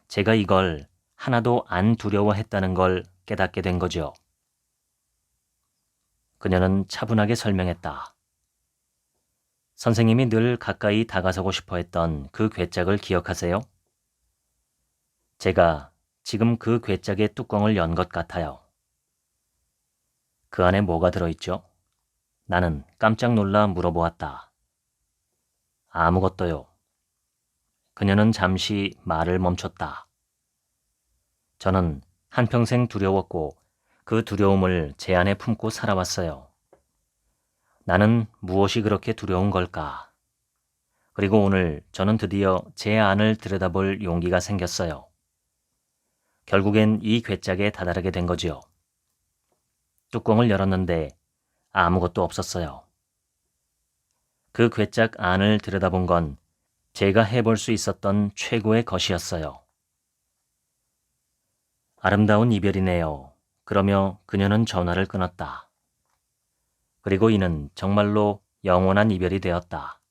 제가 이걸 하나도 안 두려워했다는 걸 깨닫게 된 거죠. 그녀는 차분하게 설명했다. 선생님이 늘 가까이 다가서고 싶어 했던 그 괴짝을 기억하세요? 제가 지금 그 괴짝의 뚜껑을 연 것 같아요. 그 안에 뭐가 들어있죠? 나는 깜짝 놀라 물어보았다. 아무것도요. 그녀는 잠시 말을 멈췄다. 저는 한평생 두려웠고 그 두려움을 제 안에 품고 살아왔어요. 나는 무엇이 그렇게 두려운 걸까? 그리고 오늘 저는 드디어 제 안을 들여다볼 용기가 생겼어요. 결국엔 이 괴짝에 다다르게 된 거지요. 뚜껑을 열었는데 아무것도 없었어요. 그 괴짝 안을 들여다본 건 제가 해볼 수 있었던 최고의 것이었어요. 아름다운 이별이네요. 그러며 그녀는 전화를 끊었다. 그리고 이는 정말로 영원한 이별이 되었다.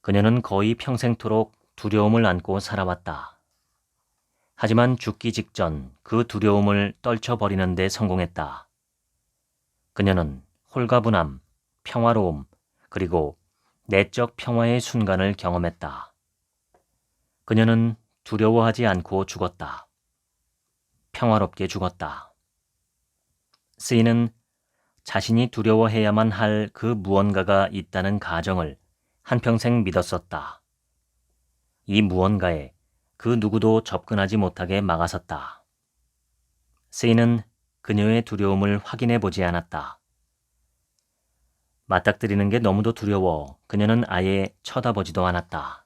그녀는 거의 평생토록 두려움을 안고 살아왔다. 하지만 죽기 직전 그 두려움을 떨쳐버리는 데 성공했다. 그녀는 홀가분함, 평화로움, 그리고 내적 평화의 순간을 경험했다. 그녀는 두려워하지 않고 죽었다. 평화롭게 죽었다. C는 자신이 두려워해야만 할 그 무언가가 있다는 가정을 한평생 믿었었다. 이 무언가에 그 누구도 접근하지 못하게 막아섰다. C는 그녀의 두려움을 확인해 보지 않았다. 맞닥뜨리는 게 너무도 두려워 그녀는 아예 쳐다보지도 않았다.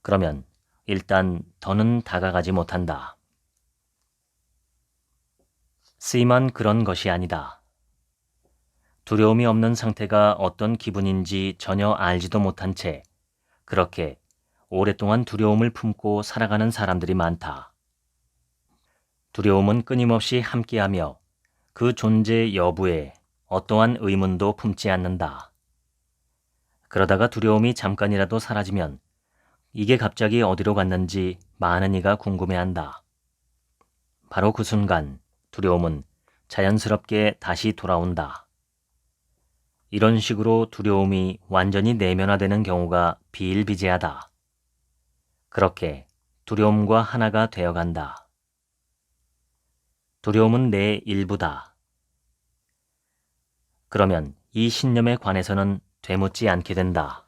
그러면 일단 더는 다가가지 못한다. C만 그런 것이 아니다. 두려움이 없는 상태가 어떤 기분인지 전혀 알지도 못한 채 그렇게 오랫동안 두려움을 품고 살아가는 사람들이 많다. 두려움은 끊임없이 함께하며 그 존재 여부에 어떠한 의문도 품지 않는다. 그러다가 두려움이 잠깐이라도 사라지면 이게 갑자기 어디로 갔는지 많은 이가 궁금해한다. 바로 그 순간 두려움은 자연스럽게 다시 돌아온다. 이런 식으로 두려움이 완전히 내면화되는 경우가 비일비재하다. 그렇게 두려움과 하나가 되어간다. 두려움은 내 일부다. 그러면 이 신념에 관해서는 되묻지 않게 된다.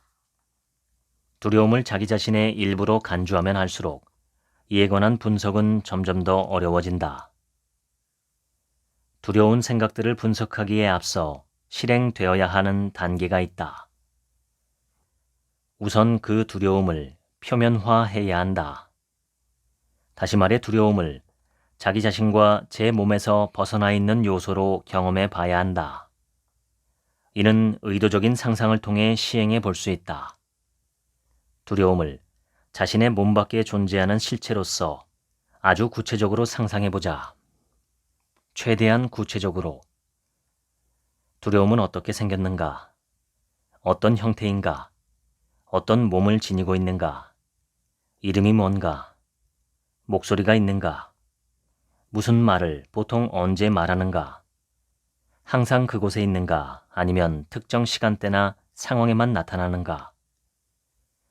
두려움을 자기 자신의 일부로 간주하면 할수록 이에 관한 분석은 점점 더 어려워진다. 두려운 생각들을 분석하기에 앞서 실행되어야 하는 단계가 있다. 우선 그 두려움을 표면화해야 한다. 다시 말해 두려움을 자기 자신과 제 몸에서 벗어나 있는 요소로 경험해 봐야 한다. 이는 의도적인 상상을 통해 시행해 볼 수 있다. 두려움을 자신의 몸 밖에 존재하는 실체로서 아주 구체적으로 상상해 보자. 최대한 구체적으로. 두려움은 어떻게 생겼는가? 어떤 형태인가? 어떤 몸을 지니고 있는가? 이름이 뭔가? 목소리가 있는가? 무슨 말을 보통 언제 말하는가? 항상 그곳에 있는가? 아니면 특정 시간대나 상황에만 나타나는가?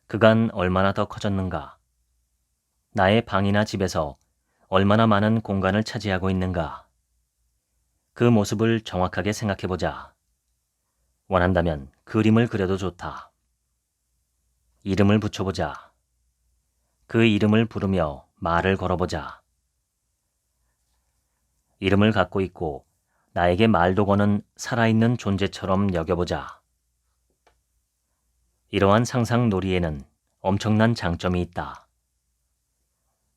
그간 얼마나 더 커졌는가? 나의 방이나 집에서 얼마나 많은 공간을 차지하고 있는가? 그 모습을 정확하게 생각해보자. 원한다면 그림을 그려도 좋다. 이름을 붙여보자. 그 이름을 부르며 말을 걸어보자. 이름을 갖고 있고 나에게 말도 거는 살아있는 존재처럼 여겨보자. 이러한 상상 놀이에는 엄청난 장점이 있다.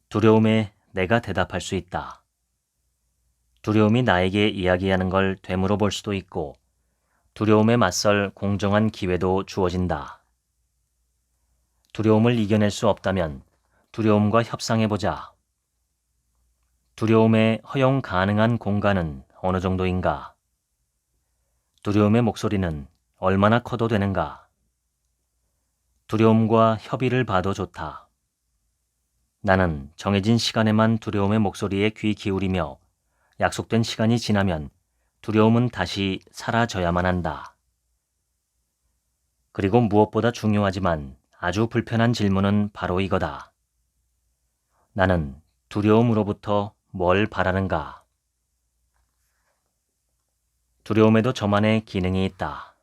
두려움에 내가 대답할 수 있다. 두려움이 나에게 이야기하는 걸 되물어 볼 수도 있고 두려움에 맞설 공정한 기회도 주어진다. 두려움을 이겨낼 수 없다면 두려움과 협상해보자. 두려움에 허용 가능한 공간은 어느 정도인가? 두려움의 목소리는 얼마나 커도 되는가? 두려움과 협의를 봐도 좋다. 나는 정해진 시간에만 두려움의 목소리에 귀 기울이며 약속된 시간이 지나면 두려움은 다시 사라져야만 한다. 그리고 무엇보다 중요하지만 아주 불편한 질문은 바로 이거다. 나는 두려움으로부터 뭘 바라는가? 두려움에도 저만의 기능이 있다.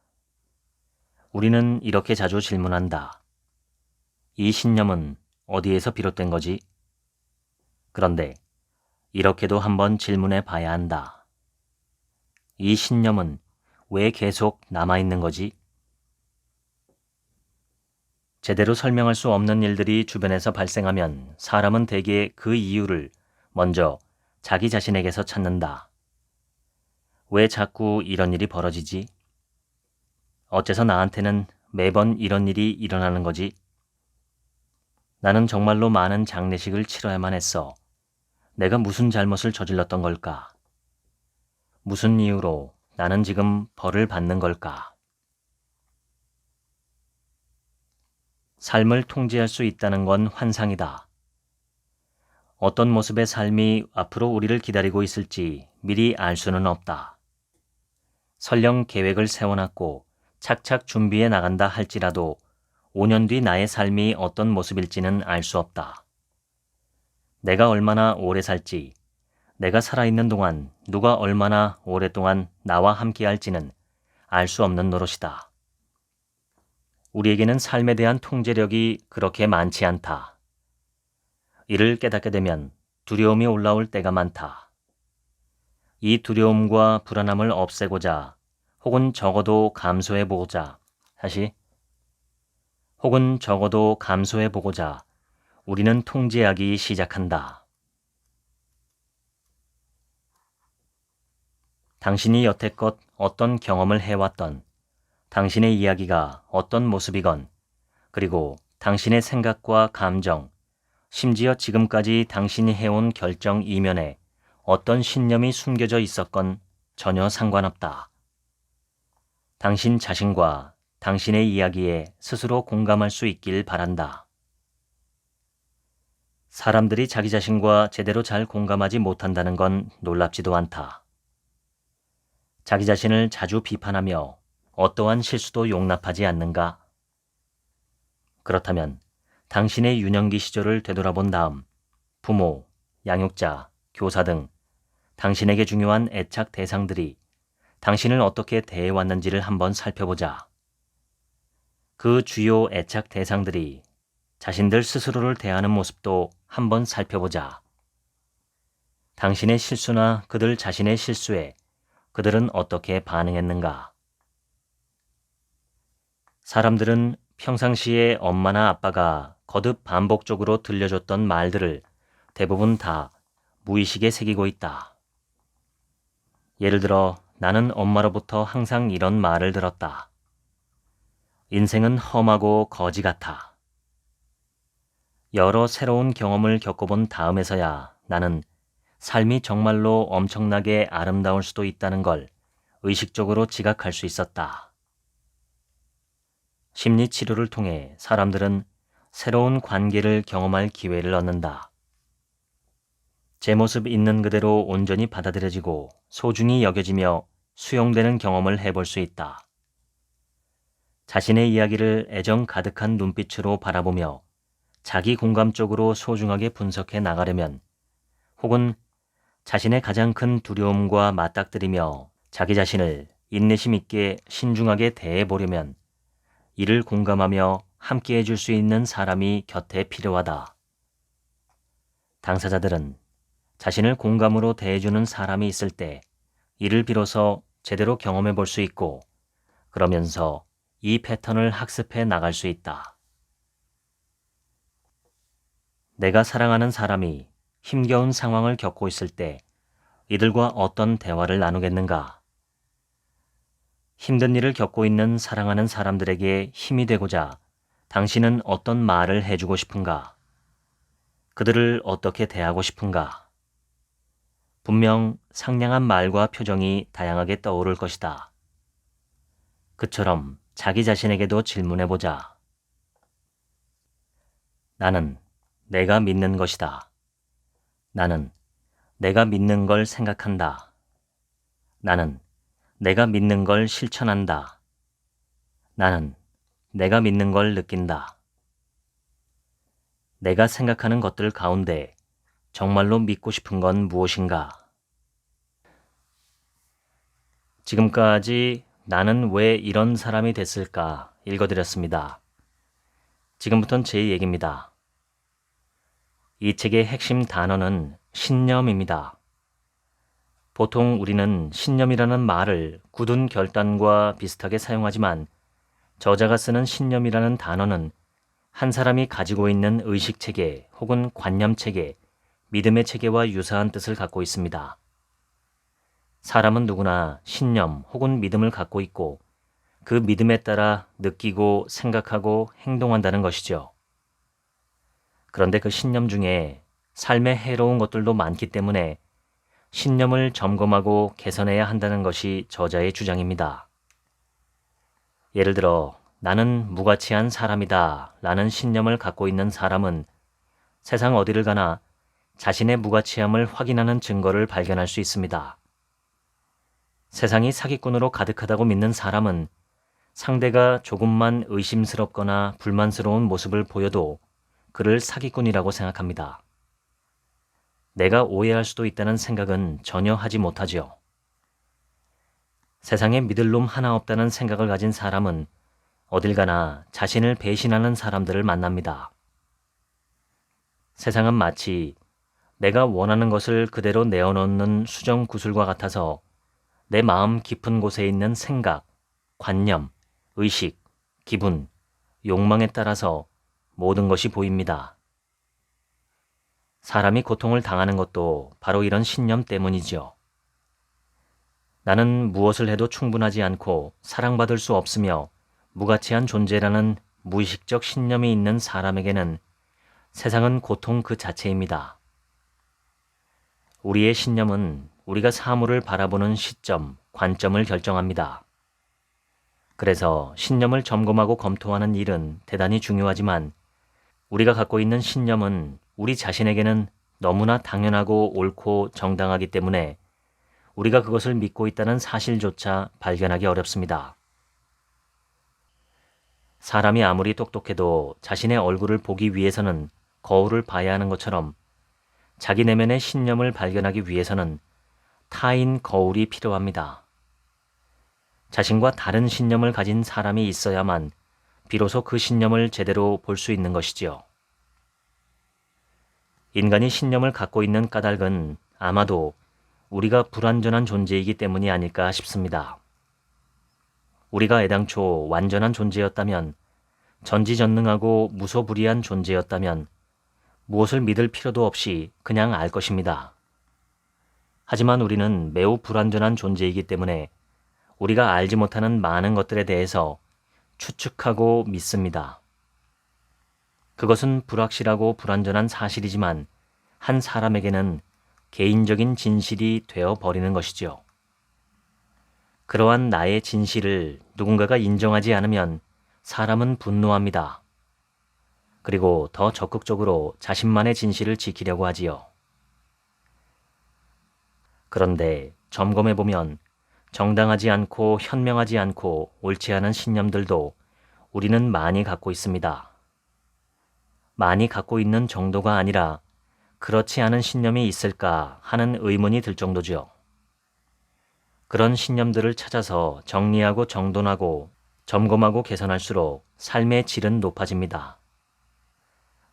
우리는 이렇게 자주 질문한다. 이 신념은 어디에서 비롯된 거지? 그런데 이렇게도 한번 질문해 봐야 한다. 이 신념은 왜 계속 남아있는 거지? 제대로 설명할 수 없는 일들이 주변에서 발생하면 사람은 대개 그 이유를 먼저 자기 자신에게서 찾는다. 왜 자꾸 이런 일이 벌어지지? 어째서 나한테는 매번 이런 일이 일어나는 거지? 나는 정말로 많은 장례식을 치러야만 했어. 내가 무슨 잘못을 저질렀던 걸까? 무슨 이유로 나는 지금 벌을 받는 걸까? 삶을 통제할 수 있다는 건 환상이다. 어떤 모습의 삶이 앞으로 우리를 기다리고 있을지 미리 알 수는 없다. 설령 계획을 세워놨고 착착 준비해 나간다 할지라도 5년 뒤 나의 삶이 어떤 모습일지는 알 수 없다. 내가 얼마나 오래 살지, 내가 살아있는 동안 누가 얼마나 오랫동안 나와 함께 할지는 알 수 없는 노릇이다. 우리에게는 삶에 대한 통제력이 그렇게 많지 않다. 이를 깨닫게 되면 두려움이 올라올 때가 많다. 이 두려움과 불안함을 없애고자 혹은 적어도 감소해보고자 우리는 통제하기 시작한다. 당신이 여태껏 어떤 경험을 해왔던 당신의 이야기가 어떤 모습이건 그리고 당신의 생각과 감정, 심지어 지금까지 당신이 해온 결정 이면에 어떤 신념이 숨겨져 있었건 전혀 상관없다. 당신 자신과 당신의 이야기에 스스로 공감할 수 있길 바란다. 사람들이 자기 자신과 제대로 잘 공감하지 못한다는 건 놀랍지도 않다. 자기 자신을 자주 비판하며 어떠한 실수도 용납하지 않는가? 그렇다면 당신의 유년기 시절을 되돌아본 다음 부모, 양육자, 교사 등 당신에게 중요한 애착 대상들이 당신을 어떻게 대해왔는지를 한번 살펴보자. 그 주요 애착 대상들이 자신들 스스로를 대하는 모습도 한번 살펴보자. 당신의 실수나 그들 자신의 실수에 그들은 어떻게 반응했는가? 사람들은 평상시에 엄마나 아빠가 거듭 반복적으로 들려줬던 말들을 대부분 다 무의식에 새기고 있다. 예를 들어 나는 엄마로부터 항상 이런 말을 들었다. 인생은 험하고 거지 같아. 여러 새로운 경험을 겪어본 다음에서야 나는 삶이 정말로 엄청나게 아름다울 수도 있다는 걸 의식적으로 지각할 수 있었다. 심리 치료를 통해 사람들은 새로운 관계를 경험할 기회를 얻는다. 제 모습 있는 그대로 온전히 받아들여지고 소중히 여겨지며 수용되는 경험을 해볼 수 있다. 자신의 이야기를 애정 가득한 눈빛으로 바라보며 자기 공감 쪽으로 소중하게 분석해 나가려면, 혹은 자신의 가장 큰 두려움과 맞닥뜨리며 자기 자신을 인내심 있게 신중하게 대해 보려면 이를 공감하며 함께 해줄 수 있는 사람이 곁에 필요하다. 당사자들은 자신을 공감으로 대해주는 사람이 있을 때 이를 비로소 제대로 경험해 볼 수 있고, 그러면서 이 패턴을 학습해 나갈 수 있다. 내가 사랑하는 사람이 힘겨운 상황을 겪고 있을 때 이들과 어떤 대화를 나누겠는가? 힘든 일을 겪고 있는 사랑하는 사람들에게 힘이 되고자 당신은 어떤 말을 해주고 싶은가? 그들을 어떻게 대하고 싶은가? 분명 상냥한 말과 표정이 다양하게 떠오를 것이다. 그처럼 자기 자신에게도 질문해보자. 나는 내가 믿는 것이다. 나는 내가 믿는 걸 생각한다. 나는 내가 믿는 걸 실천한다. 나는 내가 믿는 걸 느낀다. 내가 생각하는 것들 가운데 정말로 믿고 싶은 건 무엇인가? 지금까지 나는 왜 이런 사람이 됐을까 읽어드렸습니다. 지금부터는 제 얘기입니다. 이 책의 핵심 단어는 신념입니다. 보통 우리는 신념이라는 말을 굳은 결단과 비슷하게 사용하지만, 저자가 쓰는 신념이라는 단어는 한 사람이 가지고 있는 의식체계 혹은 관념체계, 믿음의 체계와 유사한 뜻을 갖고 있습니다. 사람은 누구나 신념 혹은 믿음을 갖고 있고 그 믿음에 따라 느끼고 생각하고 행동한다는 것이죠. 그런데 그 신념 중에 삶에 해로운 것들도 많기 때문에 신념을 점검하고 개선해야 한다는 것이 저자의 주장입니다. 예를 들어 나는 무가치한 사람이다 라는 신념을 갖고 있는 사람은 세상 어디를 가나 자신의 무가치함을 확인하는 증거를 발견할 수 있습니다. 세상이 사기꾼으로 가득하다고 믿는 사람은 상대가 조금만 의심스럽거나 불만스러운 모습을 보여도 그를 사기꾼이라고 생각합니다. 내가 오해할 수도 있다는 생각은 전혀 하지 못하죠. 세상에 믿을 놈 하나 없다는 생각을 가진 사람은 어딜 가나 자신을 배신하는 사람들을 만납니다. 세상은 마치 내가 원하는 것을 그대로 내어놓는 수정 구슬과 같아서 내 마음 깊은 곳에 있는 생각, 관념, 의식, 기분, 욕망에 따라서 모든 것이 보입니다. 사람이 고통을 당하는 것도 바로 이런 신념 때문이죠. 나는 무엇을 해도 충분하지 않고 사랑받을 수 없으며 무가치한 존재라는 무의식적 신념이 있는 사람에게는 세상은 고통 그 자체입니다. 우리의 신념은 우리가 사물을 바라보는 시점, 관점을 결정합니다. 그래서 신념을 점검하고 검토하는 일은 대단히 중요하지만, 우리가 갖고 있는 신념은 우리 자신에게는 너무나 당연하고 옳고 정당하기 때문에 우리가 그것을 믿고 있다는 사실조차 발견하기 어렵습니다. 사람이 아무리 똑똑해도 자신의 얼굴을 보기 위해서는 거울을 봐야 하는 것처럼 자기 내면의 신념을 발견하기 위해서는 타인 거울이 필요합니다. 자신과 다른 신념을 가진 사람이 있어야만 비로소 그 신념을 제대로 볼 수 있는 것이지요. 인간이 신념을 갖고 있는 까닭은 아마도 우리가 불완전한 존재이기 때문이 아닐까 싶습니다. 우리가 애당초 완전한 존재였다면, 전지전능하고 무소불위한 존재였다면 무엇을 믿을 필요도 없이 그냥 알 것입니다. 하지만 우리는 매우 불완전한 존재이기 때문에 우리가 알지 못하는 많은 것들에 대해서 추측하고 믿습니다. 그것은 불확실하고 불완전한 사실이지만 한 사람에게는 개인적인 진실이 되어버리는 것이죠. 그러한 나의 진실을 누군가가 인정하지 않으면 사람은 분노합니다. 그리고 더 적극적으로 자신만의 진실을 지키려고 하지요. 그런데 점검해보면 정당하지 않고 현명하지 않고 옳지 않은 신념들도 우리는 많이 갖고 있습니다. 많이 갖고 있는 정도가 아니라 그렇지 않은 신념이 있을까 하는 의문이 들 정도죠. 그런 신념들을 찾아서 정리하고 정돈하고 점검하고 개선할수록 삶의 질은 높아집니다.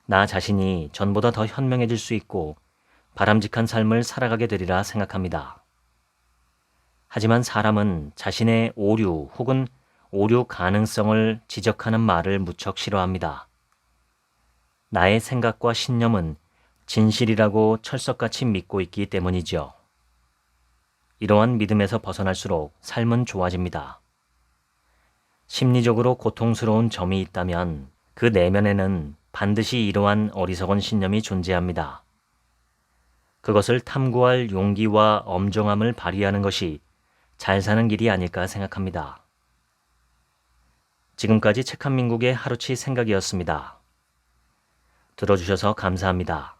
나 자신이 전보다 더 현명해질 수 있고 바람직한 삶을 살아가게 되리라 생각합니다. 하지만 사람은 자신의 오류 혹은 오류 가능성을 지적하는 말을 무척 싫어합니다. 나의 생각과 신념은 진실이라고 철석같이 믿고 있기 때문이죠. 이러한 믿음에서 벗어날수록 삶은 좋아집니다. 심리적으로 고통스러운 점이 있다면 그 내면에는 반드시 이러한 어리석은 신념이 존재합니다. 그것을 탐구할 용기와 엄정함을 발휘하는 것이 잘 사는 길이 아닐까 생각합니다. 지금까지 책 한 민국의 하루치 생각이었습니다. 들어주셔서 감사합니다.